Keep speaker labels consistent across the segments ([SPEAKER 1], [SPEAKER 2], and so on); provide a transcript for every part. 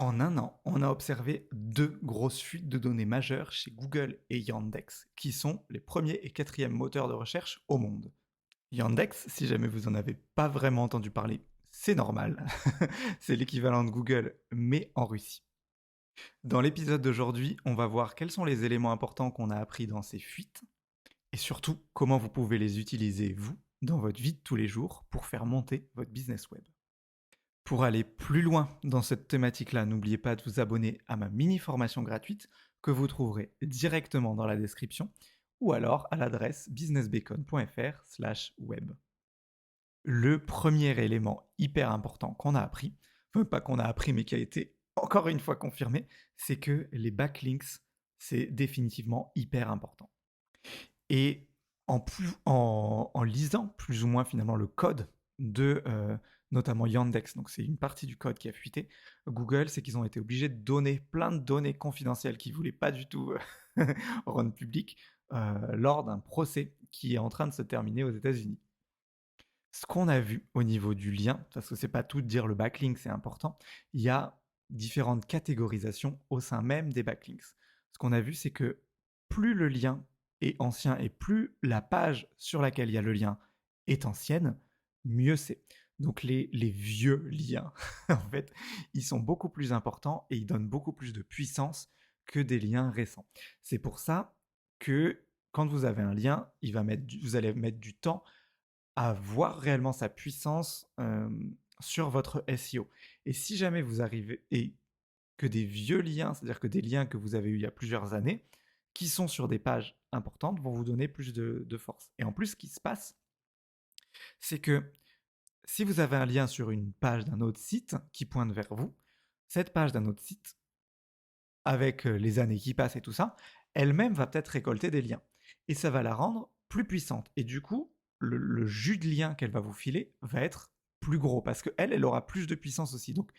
[SPEAKER 1] En un an, on a observé deux grosses fuites de données majeures chez Google et Yandex, qui sont les premiers et quatrièmes moteurs de recherche au monde. Yandex, si jamais vous en avez pas vraiment entendu parler, c'est normal. C'est l'équivalent de Google, mais en Russie. Dans l'épisode d'aujourd'hui, on va voir quels sont les éléments importants qu'on a appris dans ces fuites, et surtout comment vous pouvez les utiliser, vous, dans votre vie de tous les jours, pour faire monter votre business web. Pour aller plus loin dans cette thématique-là, n'oubliez pas de vous abonner à ma mini-formation gratuite que vous trouverez directement dans la description ou alors à l'adresse businessbacon.fr/web. Le premier élément hyper important qu'on a appris, enfin pas qu'on a appris mais qui a été encore une fois confirmé, c'est que les backlinks, c'est définitivement hyper important. Et en lisant plus ou moins finalement le code de notamment Yandex, donc c'est une partie du code qui a fuité, Google, c'est qu'ils ont été obligés de donner plein de données confidentielles qu'ils ne voulaient pas du tout rendre publiques lors d'un procès qui est en train de se terminer aux États-Unis. Ce qu'on a vu au niveau du lien, parce que c'est pas tout de dire le backlink, c'est important, il y a différentes catégorisations au sein même des backlinks. Ce qu'on a vu, c'est que plus le lien est ancien et plus la page sur laquelle il y a le lien est ancienne, mieux c'est. Donc les vieux liens, en fait, ils sont beaucoup plus importants et ils donnent beaucoup plus de puissance que des liens récents. C'est pour ça que quand vous avez un lien, vous allez mettre du temps à voir réellement sa puissance sur votre SEO. Et si jamais vous arrivez, et que des vieux liens, c'est-à-dire que des liens que vous avez eus il y a plusieurs années, qui sont sur des pages importantes, vont vous donner plus de force. Et en plus, ce qui se passe, c'est que si vous avez un lien sur une page d'un autre site qui pointe vers vous, cette page d'un autre site, avec les années qui passent et tout ça, elle-même va peut-être récolter des liens. Et ça va la rendre plus puissante. Et du coup, le jus de lien qu'elle va vous filer va être plus gros parce qu'elle, elle aura plus de puissance aussi. Donc,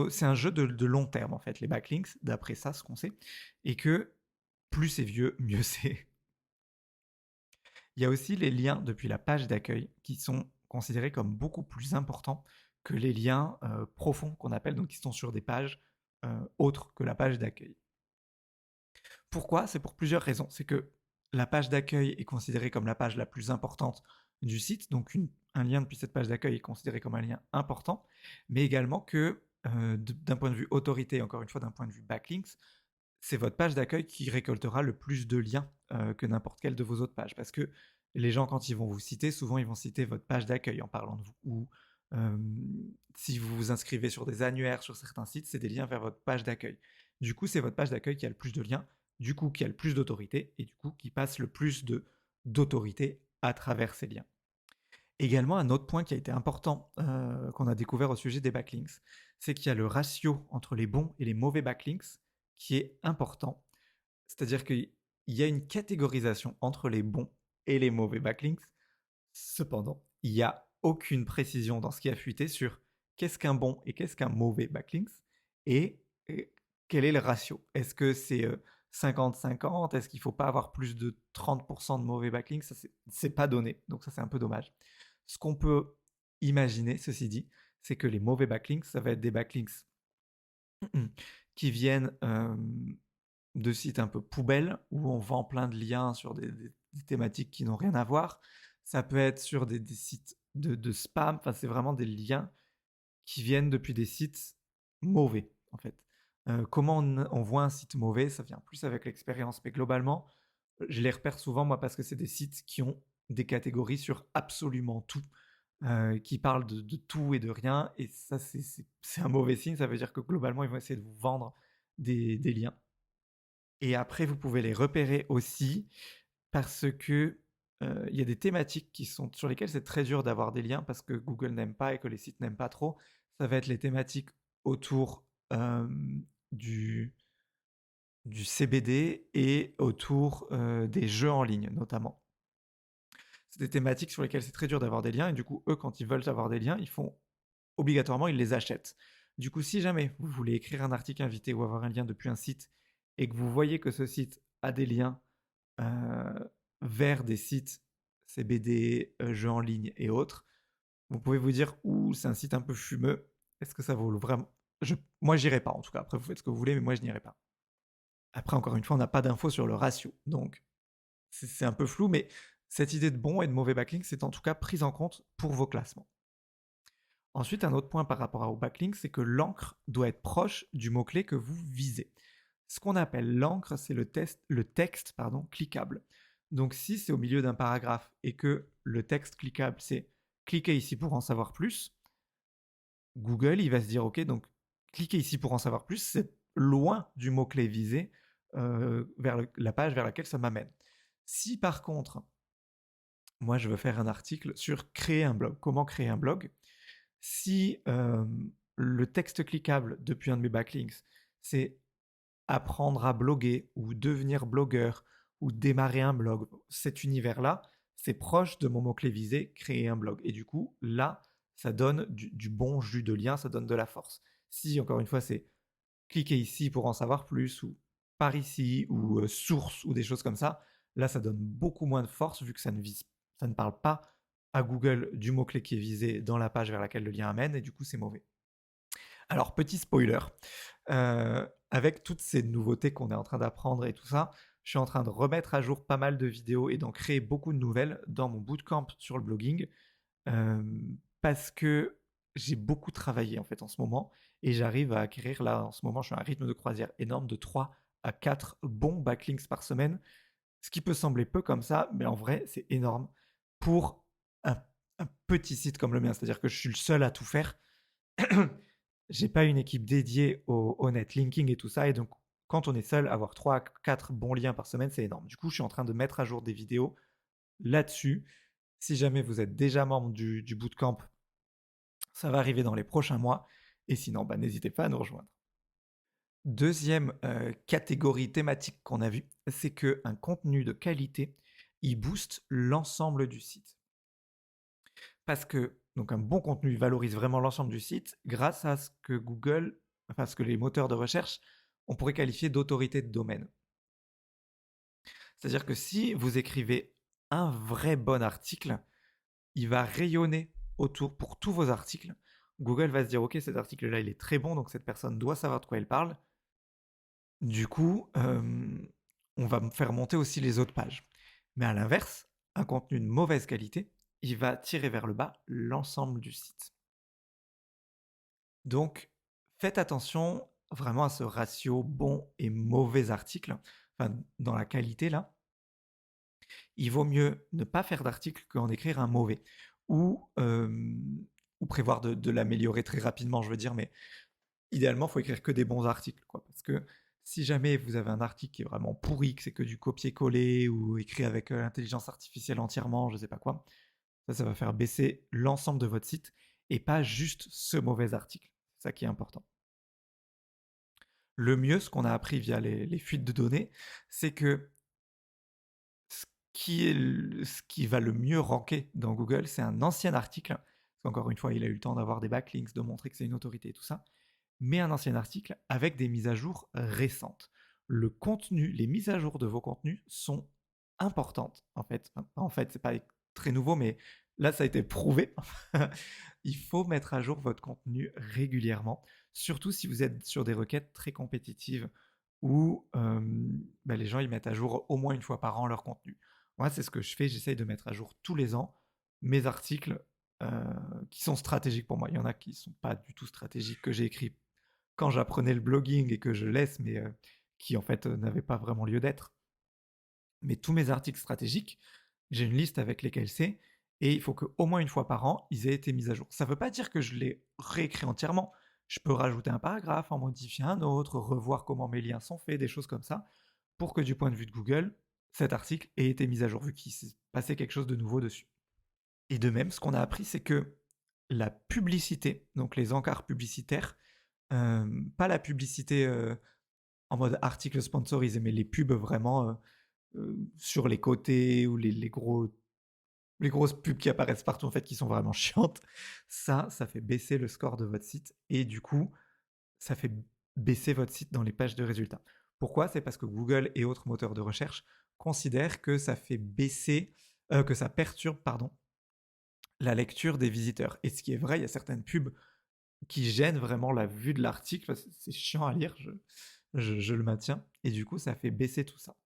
[SPEAKER 1] c'est un jeu de long terme, en fait, les backlinks, d'après ça, ce qu'on sait. Et que plus c'est vieux, mieux c'est. Il y a aussi les liens depuis la page d'accueil qui sont considérés comme beaucoup plus importants que les liens profonds qu'on appelle, donc qui sont sur des pages autres que la page d'accueil. Pourquoi? C'est pour plusieurs raisons. C'est que la page d'accueil est considérée comme la page la plus importante du site, donc un lien depuis cette page d'accueil est considéré comme un lien important, mais également que d'un point de vue autorité, encore une fois d'un point de vue backlinks, c'est votre page d'accueil qui récoltera le plus de liens que n'importe quelle de vos autres pages, parce que les gens, quand ils vont vous citer, souvent ils vont citer votre page d'accueil en parlant de vous, ou euh, si vous vous inscrivez sur des annuaires sur certains sites, c'est des liens vers votre page d'accueil. Du coup, c'est votre page d'accueil qui a le plus de liens, du coup qui a le plus d'autorité, et du coup qui passe le plus d'autorité à travers ces liens. Également, un autre point qui a été important qu'on a découvert au sujet des backlinks, c'est qu'il y a le ratio entre les bons et les mauvais backlinks qui est important. C'est-à-dire qu'il y a une catégorisation entre les bons et les mauvais backlinks. Cependant, il n'y a aucune précision dans ce qui a fuité sur qu'est-ce qu'un bon et qu'est-ce qu'un mauvais backlinks et quel est le ratio. Est-ce que c'est 50-50? Est-ce qu'il ne faut pas avoir plus de 30% de mauvais backlinks? Ça, c'est pas donné, donc ça c'est un peu dommage. Ce qu'on peut imaginer, ceci dit, c'est que les mauvais backlinks, ça va être des backlinks qui viennent de sites un peu poubelles où on vend plein de liens sur des thématiques qui n'ont rien à voir. Ça peut être sur des sites de spam. Enfin, c'est vraiment des liens qui viennent depuis des sites mauvais, en fait. Comment on voit un site mauvais? Ça vient plus avec l'expérience. Mais globalement, je les repère souvent, moi, parce que c'est des sites qui ont des catégories sur absolument tout, qui parlent de tout et de rien. Et ça, c'est un mauvais signe. Ça veut dire que globalement, ils vont essayer de vous vendre des liens. Et après, vous pouvez les repérer aussi parce que il y a des thématiques sur lesquelles c'est très dur d'avoir des liens parce que Google n'aime pas et que les sites n'aiment pas trop. Ça va être les thématiques autour du, du CBD et autour des jeux en ligne notamment. C'est des thématiques sur lesquelles c'est très dur d'avoir des liens et du coup, eux, quand ils veulent avoir des liens, obligatoirement, ils les achètent. Du coup, si jamais vous voulez écrire un article invité ou avoir un lien depuis un site et que vous voyez que ce site a des liens euh, vers des sites CBD, jeux en ligne et autres, vous pouvez vous dire, ouh, c'est un site un peu fumeux, est-ce que ça vaut vraiment Moi, j'irai pas en tout cas. Après, vous faites ce que vous voulez, mais moi, je n'irai pas. Après, encore une fois, on n'a pas d'infos sur le ratio. Donc, c'est un peu flou, mais cette idée de bon et de mauvais backlink, c'est en tout cas prise en compte pour vos classements. Ensuite, un autre point par rapport au backlink, c'est que l'encre doit être proche du mot-clé que vous visez. Ce qu'on appelle l'encre, c'est le texte cliquable. Donc si c'est au milieu d'un paragraphe et que le texte cliquable, c'est cliquez ici pour en savoir plus, Google, il va se dire, ok, donc cliquez ici pour en savoir plus, c'est loin du mot-clé visé vers la page vers laquelle ça m'amène. Si par contre, moi je veux faire un article sur créer un blog, comment créer un blog, si le texte cliquable depuis un de mes backlinks, c'est apprendre à bloguer ou devenir blogueur ou démarrer un blog, cet univers-là, c'est proche de mon mot-clé visé, créer un blog. Et du coup, là, ça donne du bon jus de lien, ça donne de la force. Si, encore une fois, c'est cliquez ici pour en savoir plus, ou par ici, ou source, ou des choses comme ça, là, ça donne beaucoup moins de force vu que ça ne parle pas à Google du mot-clé qui est visé dans la page vers laquelle le lien amène, et du coup, c'est mauvais. Alors, petit spoiler, avec toutes ces nouveautés qu'on est en train d'apprendre et tout ça, je suis en train de remettre à jour pas mal de vidéos et d'en créer beaucoup de nouvelles dans mon bootcamp sur le blogging, euh, parce que j'ai beaucoup travaillé en fait en ce moment et j'arrive à acquérir là en ce moment, je suis à un rythme de croisière énorme de 3 à 4 bons backlinks par semaine, ce qui peut sembler peu comme ça, mais en vrai c'est énorme pour un, un petit site comme le mien, c'est-à-dire que je suis le seul à tout faire. J'ai pas une équipe dédiée au netlinking et tout ça, et donc quand on est seul, avoir 3 à 4 bons liens par semaine, c'est énorme. Du coup, je suis en train de mettre à jour des vidéos là-dessus. Si jamais vous êtes déjà membre du bootcamp, ça va arriver dans les prochains mois, et sinon, bah, n'hésitez pas à nous rejoindre. Deuxième catégorie thématique qu'on a vue, c'est qu'un contenu de qualité, il booste l'ensemble du site. Parce que donc un bon contenu valorise vraiment l'ensemble du site grâce à ce que Google, enfin ce que les moteurs de recherche, on pourrait qualifier d'autorité de domaine. C'est-à-dire que si vous écrivez un vrai bon article, il va rayonner autour pour tous vos articles. Google va se dire, ok, cet article-là, il est très bon, donc cette personne doit savoir de quoi elle parle. Du coup, on va faire monter aussi les autres pages. Mais à l'inverse, un contenu de mauvaise qualité, il va tirer vers le bas l'ensemble du site. Donc, faites attention vraiment à ce ratio bon et mauvais article, enfin, dans la qualité là. Il vaut mieux ne pas faire d'article qu'en écrire un mauvais, ou, ou prévoir de l'améliorer très rapidement, je veux dire, mais idéalement, il faut écrire que des bons articles, quoi, parce que si jamais vous avez un article qui est vraiment pourri, que c'est que du copier-coller ou écrit avec l'intelligence artificielle entièrement, je sais pas quoi, ça va faire baisser l'ensemble de votre site et pas juste ce mauvais article. C'est ça qui est important. Le mieux, ce qu'on a appris via les fuites de données, c'est que ce qui va le mieux ranker dans Google, c'est un ancien article. Encore une fois, il a eu le temps d'avoir des backlinks, de montrer que c'est une autorité et tout ça, mais un ancien article avec des mises à jour récentes. Le contenu, les mises à jour de vos contenus sont importantes, en fait. En fait, c'est pas très nouveau, mais là, ça a été prouvé. Il faut mettre à jour votre contenu régulièrement, surtout si vous êtes sur des requêtes très compétitives où les gens ils mettent à jour au moins une fois par an leur contenu. Moi, c'est ce que je fais, j'essaye de mettre à jour tous les ans mes articles qui sont stratégiques pour moi. Il y en a qui ne sont pas du tout stratégiques, que j'ai écrits quand j'apprenais le blogging et que je laisse, mais qui en fait n'avaient pas vraiment lieu d'être. Mais tous mes articles stratégiques, j'ai une liste avec lesquels c'est, et il faut qu'au moins une fois par an, ils aient été mis à jour. Ça ne veut pas dire que je les réécris entièrement. Je peux rajouter un paragraphe, en modifier un autre, revoir comment mes liens sont faits, des choses comme ça, pour que du point de vue de Google, cet article ait été mis à jour, vu qu'il s'est passé quelque chose de nouveau dessus. Et de même, ce qu'on a appris, c'est que la publicité, donc les encarts publicitaires, pas la publicité en mode article sponsorisé, mais les pubs vraiment sur les côtés ou les grosses pubs qui apparaissent partout en fait qui sont vraiment chiantes, ça fait baisser le score de votre site et du coup ça fait baisser votre site dans les pages de résultats. Pourquoi? C'est parce que Google et autres moteurs de recherche considèrent que ça fait baisser, que ça perturbe la lecture des visiteurs. Et ce qui est vrai, il y a certaines pubs qui gêne vraiment la vue de l'article, parce que c'est chiant à lire, je le maintiens, et du coup, ça fait baisser tout ça.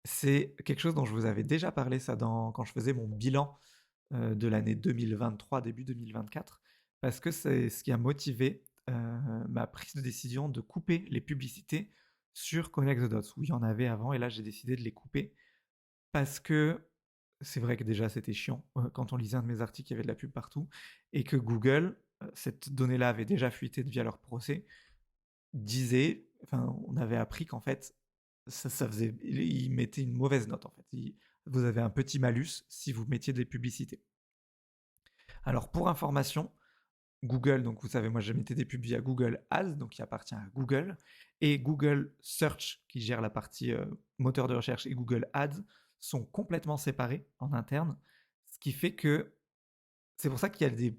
[SPEAKER 1] C'est quelque chose dont je vous avais déjà parlé, ça, quand je faisais mon bilan de l'année 2023, début 2024, parce que c'est ce qui a motivé ma prise de décision de couper les publicités sur Connect the Dots, où il y en avait avant, et là j'ai décidé de les couper, parce que c'est vrai que déjà c'était chiant, quand on lisait un de mes articles, il y avait de la pub partout, et que Google, cette donnée-là avait déjà fuité via leur procès, disait, enfin on avait appris qu'en fait, ça faisait, ils mettaient une mauvaise note en fait. Vous avez un petit malus si vous mettiez des publicités. Alors pour information, Google, donc vous savez, moi je mettais des pubs via Google Ads, donc qui appartient à Google, et Google Search, qui gère la partie moteur de recherche, et Google Ads sont complètement séparés en interne, ce qui fait que c'est pour ça qu'il y a des...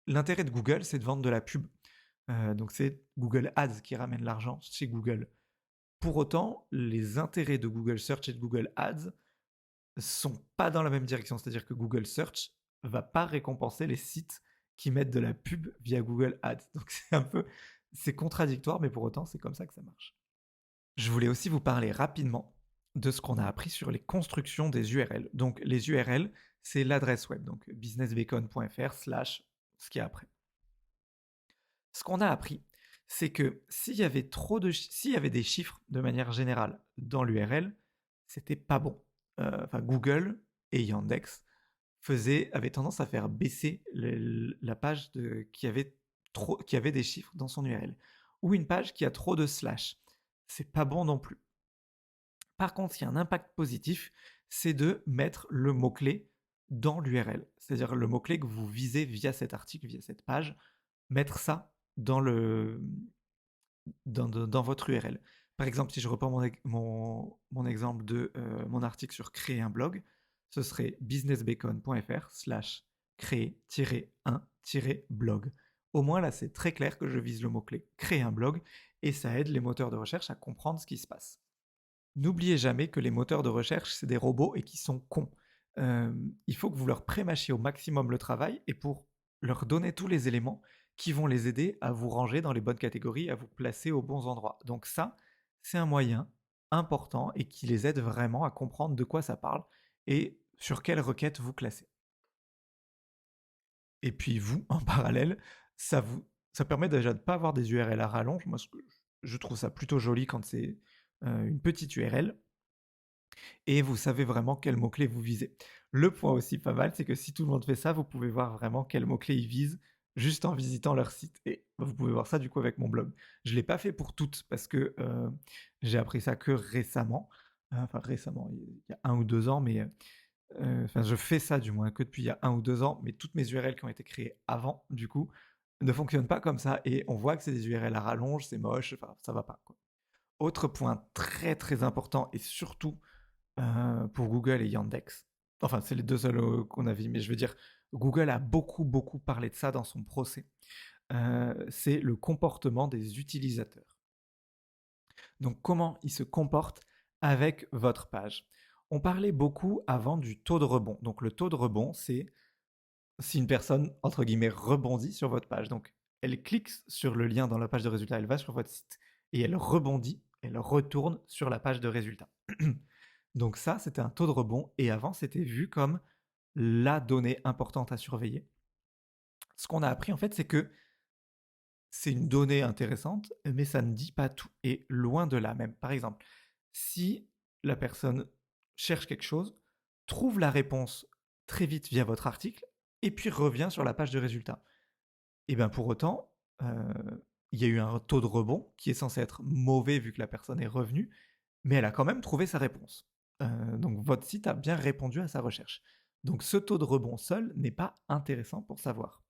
[SPEAKER 1] L'intérêt de Google, c'est de vendre de la pub. Donc c'est Google Ads qui ramène l'argent chez Google. Pour autant, les intérêts de Google Search et de Google Ads sont pas dans la même direction. C'est-à-dire que Google Search va pas récompenser les sites qui mettent de la pub via Google Ads. Donc c'est contradictoire, mais pour autant, c'est comme ça que ça marche. Je voulais aussi vous parler rapidement de ce qu'on a appris sur les constructions des URL. Donc les URL, c'est l'adresse web, donc businessbacon.fr/ ce qu'il y a après. Ce qu'on a appris, c'est que s'il y avait s'il y avait des chiffres de manière générale dans l'URL, c'était pas bon. Google et Yandex avaient tendance à faire baisser la page qui avait des chiffres dans son URL, ou une page qui a trop de slash. C'est pas bon non plus. Par contre, il y a un impact positif, c'est de mettre le mot-clé dans l'URL. C'est-à-dire le mot-clé que vous visez via cet article, via cette page, mettre ça dans votre URL. Par exemple, si je reprends mon exemple de mon article sur créer un blog, ce serait businessbacon.fr/créer-un-blog. Au moins là, c'est très clair que je vise le mot-clé créer un blog, et ça aide les moteurs de recherche à comprendre ce qui se passe. N'oubliez jamais que les moteurs de recherche, c'est des robots et qui sont cons. Il faut que vous leur prémâchiez au maximum le travail, et pour leur donner tous les éléments qui vont les aider à vous ranger dans les bonnes catégories, à vous placer aux bons endroits. Donc ça, c'est un moyen important et qui les aide vraiment à comprendre de quoi ça parle et sur quelle requête vous classez. Et puis vous, en parallèle, ça permet déjà de ne pas avoir des URL à rallonge. Moi, je trouve ça plutôt joli quand c'est une petite URL, et vous savez vraiment quel mot-clé vous visez. Le point aussi pas mal, c'est que si tout le monde fait ça, vous pouvez voir vraiment quel mot-clé ils visent juste en visitant leur site. Et vous pouvez voir ça du coup avec mon blog. Je ne l'ai pas fait pour toutes parce que j'ai appris ça que récemment. Enfin récemment, il y a 1 ou 2 ans, mais je fais ça du moins que depuis il y a 1 ou 2 ans, mais toutes mes URL qui ont été créées avant, du coup, ne fonctionnent pas comme ça, et on voit que c'est des URL à rallonge, c'est moche, enfin ça va pas, quoi. Autre point très très important, et surtout pour Google et Yandex. Enfin, c'est les deux seuls qu'on a vus, mais je veux dire, Google a beaucoup, beaucoup parlé de ça dans son procès. C'est le comportement des utilisateurs. Donc, comment ils se comportent avec votre page. On parlait beaucoup avant du taux de rebond. Donc, le taux de rebond, c'est si une personne, entre guillemets, rebondit sur votre page. Donc, elle clique sur le lien dans la page de résultats, elle va sur votre site, et elle rebondit, elle retourne sur la page de résultats. Donc ça, c'était un taux de rebond, et avant, c'était vu comme la donnée importante à surveiller. Ce qu'on a appris, en fait, c'est que c'est une donnée intéressante, mais ça ne dit pas tout, et loin de là même. Par exemple, si la personne cherche quelque chose, trouve la réponse très vite via votre article, et puis revient sur la page de résultats. Et bien pour autant, il y a eu un taux de rebond qui est censé être mauvais vu que la personne est revenue, mais elle a quand même trouvé sa réponse. Donc votre site a bien répondu à sa recherche. Donc ce taux de rebond seul n'est pas intéressant pour savoir.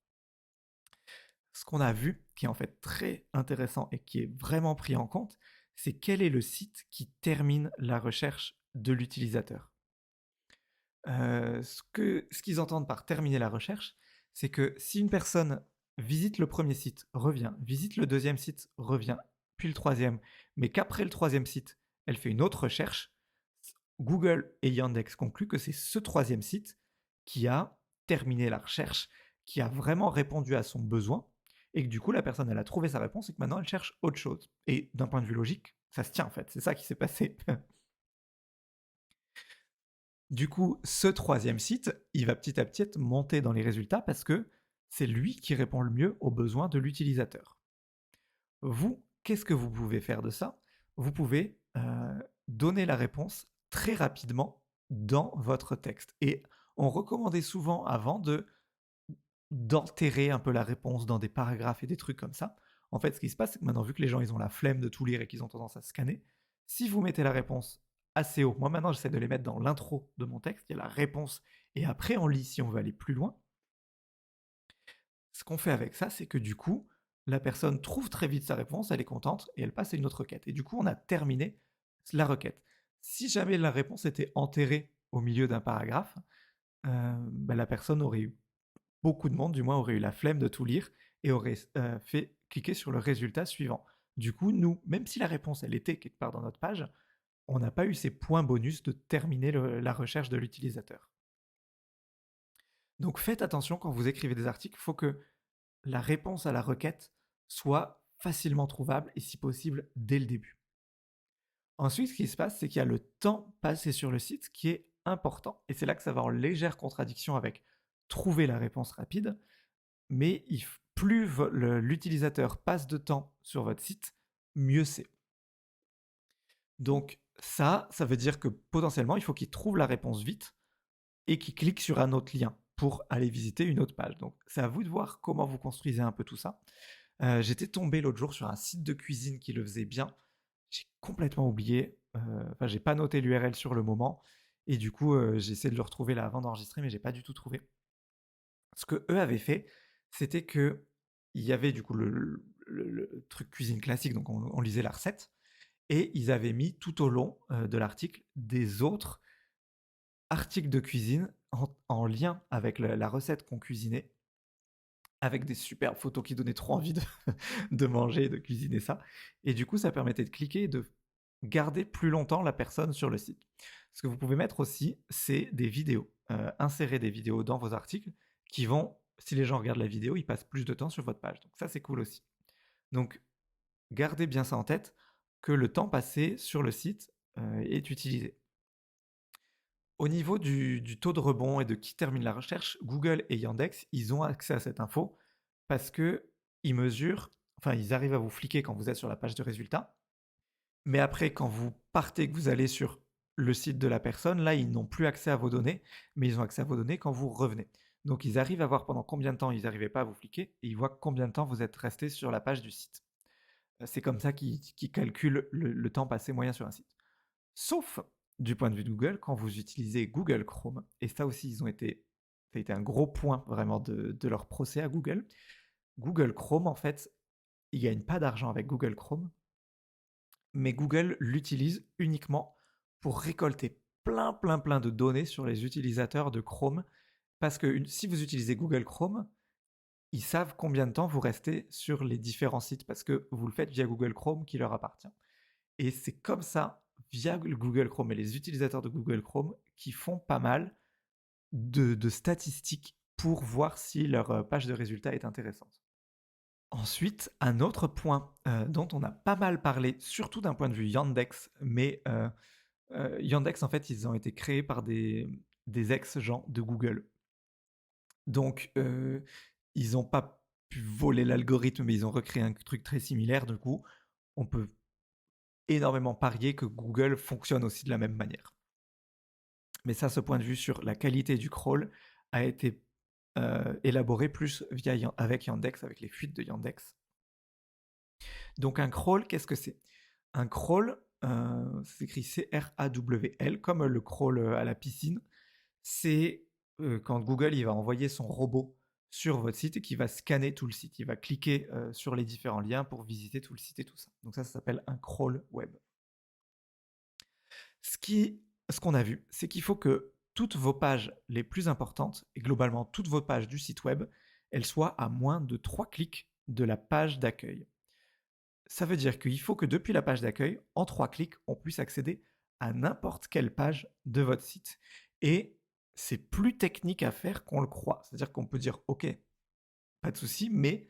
[SPEAKER 1] Ce qu'on a vu, qui est en fait très intéressant et qui est vraiment pris en compte, c'est quel est le site qui termine la recherche de l'utilisateur. Ce qu'ils entendent par terminer la recherche, c'est que si une personne visite le premier site, revient, visite le deuxième site, revient, puis le troisième, mais qu'après le troisième site, elle fait une autre recherche, Google et Yandex concluent que c'est ce troisième site qui a terminé la recherche, qui a vraiment répondu à son besoin et que du coup la personne elle a trouvé sa réponse et que maintenant elle cherche autre chose. Et d'un point de vue logique, ça se tient en fait, c'est ça qui s'est passé. Du coup, ce troisième site, il va petit à petit être monté dans les résultats parce que c'est lui qui répond le mieux aux besoins de l'utilisateur. Vous, qu'est-ce que vous pouvez faire de ça? Vous pouvez donner la réponse très rapidement dans votre texte. Et on recommandait souvent avant d'enterrer un peu la réponse dans des paragraphes et des trucs comme ça. En fait, ce qui se passe, c'est que maintenant, vu que les gens ils ont la flemme de tout lire et qu'ils ont tendance à scanner, si vous mettez la réponse assez haut, moi maintenant j'essaie de les mettre dans l'intro de mon texte, il y a la réponse et après on lit si on veut aller plus loin. Ce qu'on fait avec ça, c'est que du coup, la personne trouve très vite sa réponse, elle est contente et elle passe à une autre requête. Et du coup, on a terminé la requête. Si jamais la réponse était enterrée au milieu d'un paragraphe, bah, la personne aurait eu beaucoup de monde, du moins, aurait eu la flemme de tout lire et aurait fait cliquer sur le résultat suivant. Du coup, nous, même si la réponse, elle était quelque part dans notre page, on n'a pas eu ces points bonus de terminer la recherche de l'utilisateur. Donc faites attention quand vous écrivez des articles, il faut que la réponse à la requête soit facilement trouvable et si possible dès le début. Ensuite, ce qui se passe, c'est qu'il y a le temps passé sur le site qui est important et c'est là que ça va en légère contradiction avec trouver la réponse rapide, mais plus l'utilisateur passe de temps sur votre site, mieux c'est. Donc ça veut dire que potentiellement, il faut qu'il trouve la réponse vite et qu'il clique sur un autre lien pour aller visiter une autre page. Donc c'est à vous de voir comment vous construisez un peu tout ça. J'étais tombé l'autre jour sur un site de cuisine qui le faisait bien. J'ai complètement oublié. Enfin, j'ai pas noté l'URL sur le moment. Et du coup, j'ai essayé de le retrouver là avant d'enregistrer, mais j'ai pas du tout trouvé. Ce que eux avaient fait, c'était que il y avait du coup le truc cuisine classique, donc on lisait la recette, et ils avaient mis tout au long de l'article des autres articles de cuisine en lien avec la recette qu'on cuisinait, avec des superbes photos qui donnaient trop envie de manger, de cuisiner ça. Et du coup, ça permettait de cliquer et de garder plus longtemps la personne sur le site. Ce que vous pouvez mettre aussi, c'est des vidéos. Insérer des vidéos dans vos articles qui vont, si les gens regardent la vidéo, ils passent plus de temps sur votre page. Donc ça, c'est cool aussi. Donc, gardez bien ça en tête, que le temps passé sur le site est utilisé. Au niveau du taux de rebond et de qui termine la recherche, Google et Yandex, ils ont accès à cette info parce que ils mesurent, enfin ils arrivent à vous fliquer quand vous êtes sur la page de résultats, mais après quand vous partez, que vous allez sur le site de la personne, là ils n'ont plus accès à vos données, mais ils ont accès à vos données quand vous revenez. Donc ils arrivent à voir pendant combien de temps ils n'arrivaient pas à vous fliquer et ils voient combien de temps vous êtes resté sur la page du site. C'est comme ça qu'ils calculent le temps passé moyen sur un site. Sauf du point de vue de Google, quand vous utilisez Google Chrome, et ça aussi, ça a été un gros point vraiment de leur procès à Google. Google Chrome, en fait, ils ne gagnent pas d'argent avec Google Chrome, mais Google l'utilise uniquement pour récolter plein de données sur les utilisateurs de Chrome, parce que si vous utilisez Google Chrome, ils savent combien de temps vous restez sur les différents sites, parce que vous le faites via Google Chrome qui leur appartient. Et c'est comme ça, via Google Chrome et les utilisateurs de Google Chrome, qui font pas mal de statistiques pour voir si leur page de résultats est intéressante. Ensuite, un autre point dont on a pas mal parlé, surtout d'un point de vue Yandex, mais Yandex, en fait, ils ont été créés par des ex-gens de Google. Donc, ils n'ont pas pu voler l'algorithme, mais ils ont recréé un truc très similaire. Du coup, on peut énormément parier que Google fonctionne aussi de la même manière. Mais ça, ce point de vue sur la qualité du crawl a été élaboré plus avec Yandex, avec les fuites de Yandex. Donc un crawl, qu'est-ce que c'est? Un crawl, ça s'écrit C-R-A-W-L, comme le crawl à la piscine. C'est quand Google il va envoyer son robot sur votre site et qui va scanner tout le site. Il va cliquer sur les différents liens pour visiter tout le site et tout ça. Donc ça s'appelle un crawl web. Ce qu'on a vu, c'est qu'il faut que toutes vos pages les plus importantes, et globalement toutes vos pages du site web, elles soient à moins de 3 clics de la page d'accueil. Ça veut dire qu'il faut que depuis la page d'accueil, en 3 clics, on puisse accéder à n'importe quelle page de votre site. Et c'est plus technique à faire qu'on le croit. C'est-à-dire qu'on peut dire, OK, pas de souci, mais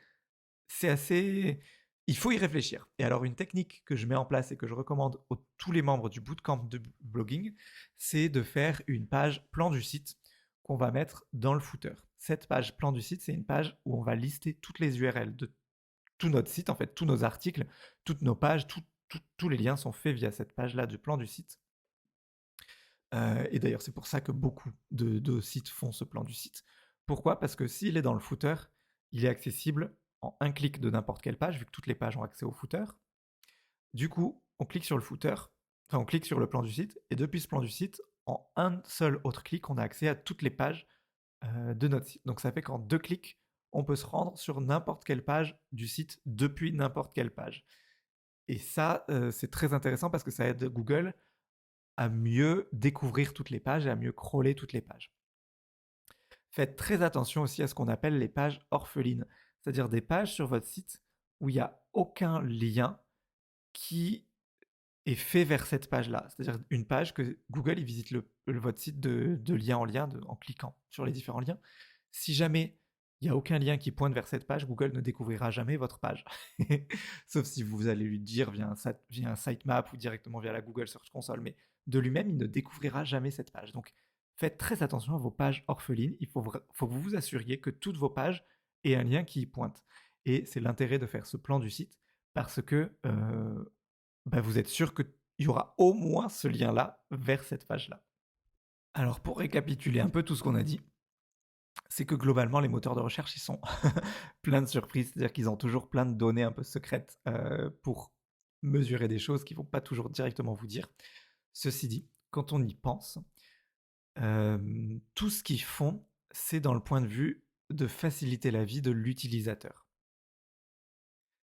[SPEAKER 1] c'est assez il faut y réfléchir. Et alors une technique que je mets en place et que je recommande à tous les membres du bootcamp de blogging, c'est de faire une page plan du site qu'on va mettre dans le footer. Cette page plan du site, c'est une page où on va lister toutes les URL de tout notre site, en fait, tous nos articles, toutes nos pages, tous les liens sont faits via cette page-là du plan du site. Et d'ailleurs, c'est pour ça que beaucoup de sites font ce plan du site. Pourquoi? Parce que s'il est dans le footer, il est accessible en un clic de n'importe quelle page, vu que toutes les pages ont accès au footer. Du coup, on clique sur le footer, enfin on clique sur le plan du site, et depuis ce plan du site, en un seul autre clic, on a accès à toutes les pages de notre site. Donc ça fait qu'en 2 clics, on peut se rendre sur n'importe quelle page du site depuis n'importe quelle page. Et ça, c'est très intéressant parce que ça aide Google à mieux découvrir toutes les pages et à mieux crawler toutes les pages. Faites très attention aussi à ce qu'on appelle les pages orphelines, c'est-à-dire des pages sur votre site où il n'y a aucun lien qui est fait vers cette page-là. C'est-à-dire une page que Google il visite votre site de lien en lien en cliquant sur les différents liens. Si jamais il n'y a aucun lien qui pointe vers cette page, Google ne découvrira jamais votre page. Sauf si vous allez lui dire via un sitemap ou directement via la Google Search Console. Mais de lui-même, il ne découvrira jamais cette page. Donc faites très attention à vos pages orphelines. Il faut que vous vous assuriez que toutes vos pages aient un lien qui y pointe. Et c'est l'intérêt de faire ce plan du site parce que vous êtes sûr qu'il y aura au moins ce lien-là vers cette page-là. Alors pour récapituler un peu tout ce qu'on a dit, c'est que globalement les moteurs de recherche ils sont plein de surprises, c'est-à-dire qu'ils ont toujours plein de données un peu secrètes pour mesurer des choses qu'ils ne vont pas toujours directement vous dire. Ceci dit, quand on y pense, tout ce qu'ils font, c'est dans le point de vue de faciliter la vie de l'utilisateur.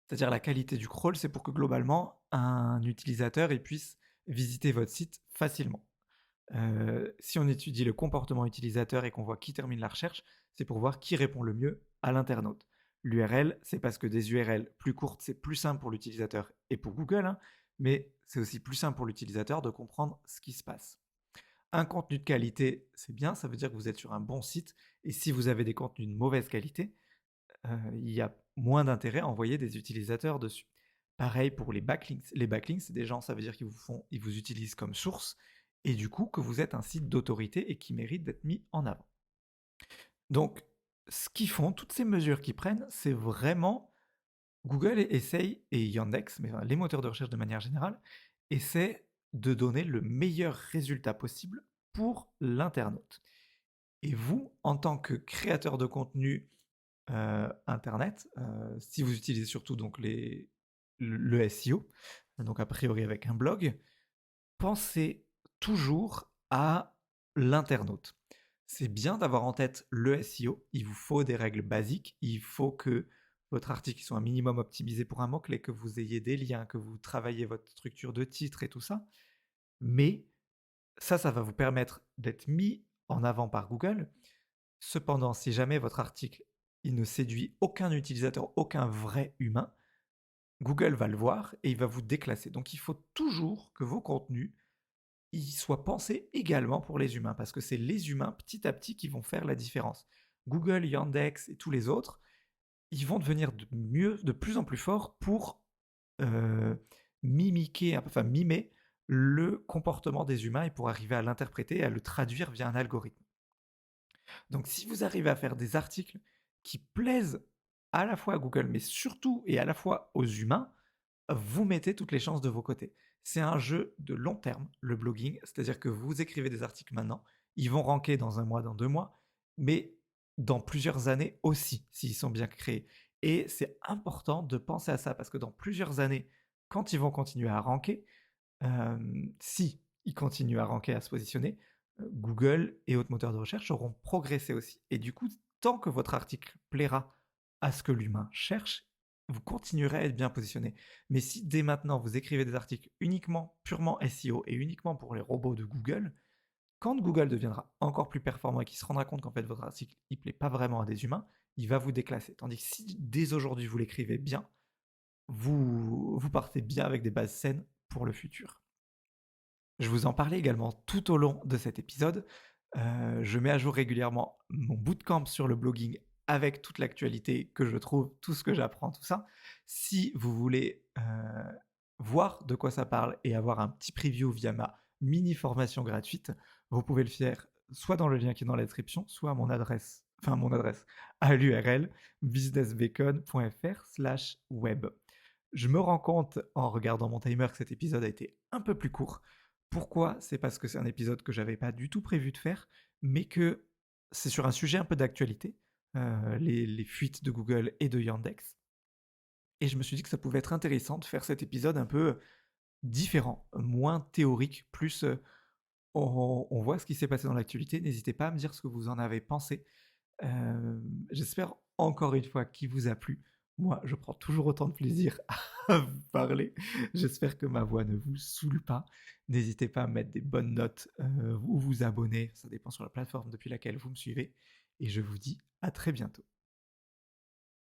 [SPEAKER 1] C'est-à-dire la qualité du crawl, c'est pour que globalement, un utilisateur il puisse visiter votre site facilement. Si on étudie le comportement utilisateur et qu'on voit qui termine la recherche, c'est pour voir qui répond le mieux à l'internaute. L'URL, c'est parce que des URL plus courtes, c'est plus simple pour l'utilisateur et pour Google, hein, mais c'est aussi plus simple pour l'utilisateur de comprendre ce qui se passe. Un contenu de qualité, c'est bien, ça veut dire que vous êtes sur un bon site, et si vous avez des contenus de mauvaise qualité, il y a moins d'intérêt à envoyer des utilisateurs dessus. Pareil pour les backlinks. Les backlinks, c'est des gens, ça veut dire qu'ils vous utilisent comme source, et du coup que vous êtes un site d'autorité et qui mérite d'être mis en avant. Donc, ce qu'ils font, toutes ces mesures qu'ils prennent, c'est vraiment Google essaye, et Yandex, mais les moteurs de recherche de manière générale, essaient de donner le meilleur résultat possible pour l'internaute. Et vous, en tant que créateur de contenu internet, si vous utilisez surtout donc le SEO, donc a priori avec un blog, pensez toujours à l'internaute. C'est bien d'avoir en tête le SEO, il vous faut des règles basiques, il faut que votre article soit un minimum optimisé pour un mot-clé, que vous ayez des liens, que vous travaillez votre structure de titre et tout ça, mais ça va vous permettre d'être mis en avant par Google. Cependant, si jamais votre article il ne séduit aucun utilisateur, aucun vrai humain, Google va le voir et il va vous déclasser. Donc il faut toujours que vos contenus soient pensés également pour les humains, parce que c'est les humains petit à petit qui vont faire la différence. Google, Yandex et tous les autres, ils vont devenir de plus en plus forts pour mimer le comportement des humains et pour arriver à l'interpréter et à le traduire via un algorithme. Donc si vous arrivez à faire des articles qui plaisent à la fois à Google, mais surtout et à la fois aux humains, vous mettez toutes les chances de vos côtés. C'est un jeu de long terme, le blogging, c'est-à-dire que vous écrivez des articles maintenant, ils vont ranker dans un mois, dans 2 mois, mais dans plusieurs années aussi, s'ils sont bien créés. Et c'est important de penser à ça, parce que dans plusieurs années, quand ils vont continuer à ranker, si ils continuent à ranker, à se positionner, Google et autres moteurs de recherche auront progressé aussi. Et du coup, tant que votre article plaira à ce que l'humain cherche, vous continuerez à être bien positionné. Mais si dès maintenant vous écrivez des articles uniquement, purement SEO et uniquement pour les robots de Google, quand Google deviendra encore plus performant et qu'il se rendra compte qu'en fait votre article ne plaît pas vraiment à des humains, il va vous déclasser. Tandis que si dès aujourd'hui vous l'écrivez bien, vous partez bien avec des bases saines pour le futur. Je vous en parlais également tout au long de cet épisode. Je mets à jour régulièrement mon bootcamp sur le blogging avec toute l'actualité que je trouve, tout ce que j'apprends, tout ça. Si vous voulez voir de quoi ça parle et avoir un petit preview via ma mini formation gratuite, vous pouvez le faire soit dans le lien qui est dans la description, soit à mon adresse à l'URL businessbacon.fr/web. Je me rends compte en regardant mon timer que cet épisode a été un peu plus court. Pourquoi? C'est parce que c'est un épisode que j'avais pas du tout prévu de faire, mais que c'est sur un sujet un peu d'actualité, les fuites de Google et de Yandex. Et je me suis dit que ça pouvait être intéressant de faire cet épisode un peu différent, moins théorique, plus on voit ce qui s'est passé dans l'actualité. N'hésitez pas à me dire ce que vous en avez pensé. J'espère encore une fois qu'il vous a plu. Moi, je prends toujours autant de plaisir à vous parler. J'espère que ma voix ne vous saoule pas. N'hésitez pas à mettre des bonnes notes ou vous abonner. Ça dépend sur la plateforme depuis laquelle vous me suivez. Et je vous dis à très bientôt.